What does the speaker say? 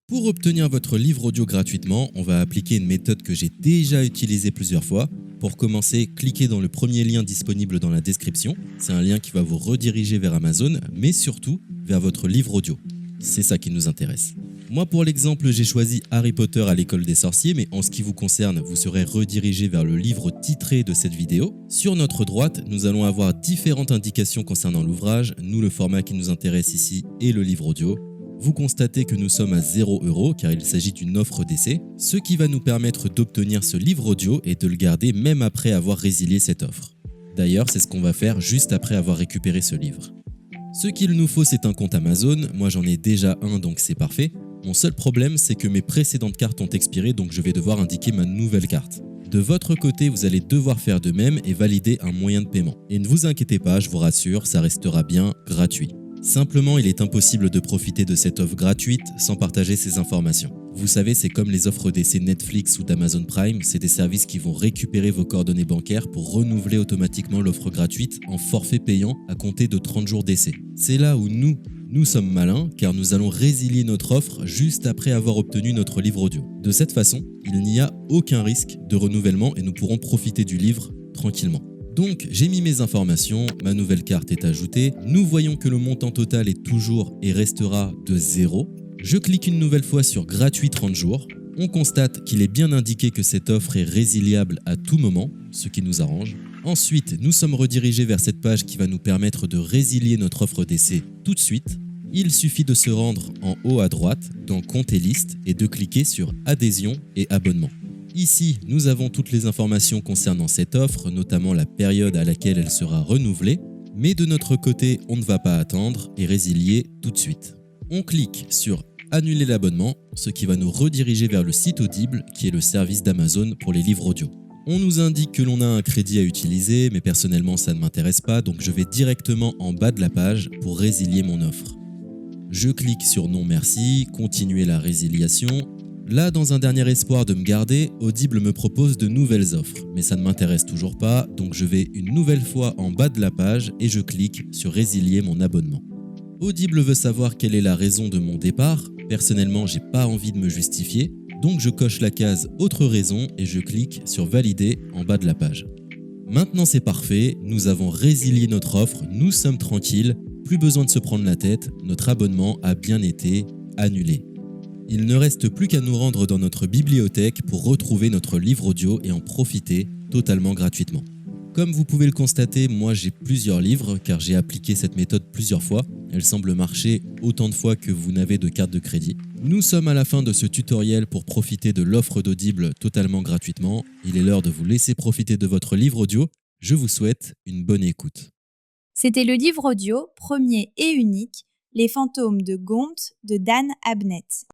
Pour obtenir votre livre audio gratuitement, on va appliquer une méthode que j'ai déjà utilisée plusieurs fois. Pour commencer, cliquez dans le premier lien disponible dans la description. C'est un lien qui va vous rediriger vers Amazon, mais surtout vers votre livre audio. C'est ça qui nous intéresse. Moi, pour l'exemple, j'ai choisi Harry Potter à l'école des sorciers, mais en ce qui vous concerne, vous serez redirigé vers le livre titré de cette vidéo. Sur notre droite, nous allons avoir différentes indications concernant l'ouvrage. Nous, le format qui nous intéresse ici est le livre audio. Vous constatez que nous sommes à 0 € car il s'agit d'une offre d'essai, ce qui va nous permettre d'obtenir ce livre audio et de le garder même après avoir résilié cette offre. D'ailleurs, c'est ce qu'on va faire juste après avoir récupéré ce livre. Ce qu'il nous faut, c'est un compte Amazon. Moi, j'en ai déjà un, donc c'est parfait. Mon seul problème, c'est que mes précédentes cartes ont expiré, donc je vais devoir indiquer ma nouvelle carte. De votre côté, vous allez devoir faire de même et valider un moyen de paiement. Et ne vous inquiétez pas, je vous rassure, ça restera bien gratuit. Simplement, il est impossible de profiter de cette offre gratuite sans partager ces informations. Vous savez, c'est comme les offres d'essai Netflix ou d'Amazon Prime, c'est des services qui vont récupérer vos coordonnées bancaires pour renouveler automatiquement l'offre gratuite en forfait payant à compter de 30 jours d'essai. C'est là où nous sommes malins car nous allons résilier notre offre juste après avoir obtenu notre livre audio. De cette façon, il n'y a aucun risque de renouvellement et nous pourrons profiter du livre tranquillement. Donc, j'ai mis mes informations, ma nouvelle carte est ajoutée. Nous voyons que le montant total est toujours et restera de 0. Je clique une nouvelle fois sur gratuit 30 jours. On constate qu'il est bien indiqué que cette offre est résiliable à tout moment, ce qui nous arrange. Ensuite, nous sommes redirigés vers cette page qui va nous permettre de résilier notre offre d'essai tout de suite. Il suffit de se rendre en haut à droite dans Compte et liste et de cliquer sur Adhésion et abonnement. Ici, nous avons toutes les informations concernant cette offre, notamment la période à laquelle elle sera renouvelée, mais de notre côté, on ne va pas attendre et résilier tout de suite. On clique sur Annuler l'abonnement, ce qui va nous rediriger vers le site Audible, qui est le service d'Amazon pour les livres audio. On nous indique que l'on a un crédit à utiliser, mais personnellement ça ne m'intéresse pas, donc je vais directement en bas de la page pour résilier mon offre. Je clique sur Non merci, continuer la résiliation. Là, dans un dernier espoir de me garder, Audible me propose de nouvelles offres, mais ça ne m'intéresse toujours pas, donc je vais une nouvelle fois en bas de la page et je clique sur Résilier mon abonnement. Audible veut savoir quelle est la raison de mon départ. Personnellement, j'ai pas envie de me justifier, donc je coche la case Autre raison et je clique sur Valider en bas de la page. Maintenant c'est parfait, nous avons résilié notre offre, nous sommes tranquilles, plus besoin de se prendre la tête, notre abonnement a bien été annulé. Il ne reste plus qu'à nous rendre dans notre bibliothèque pour retrouver notre livre audio et en profiter totalement gratuitement. Comme vous pouvez le constater, moi j'ai plusieurs livres car j'ai appliqué cette méthode plusieurs fois. Elle semble marcher autant de fois que vous n'avez de carte de crédit. Nous sommes à la fin de ce tutoriel pour profiter de l'offre d'Audible totalement gratuitement. Il est l'heure de vous laisser profiter de votre livre audio. Je vous souhaite une bonne écoute. C'était le livre audio, premier et unique, Les fantômes de Gaunt de Dan Abnett.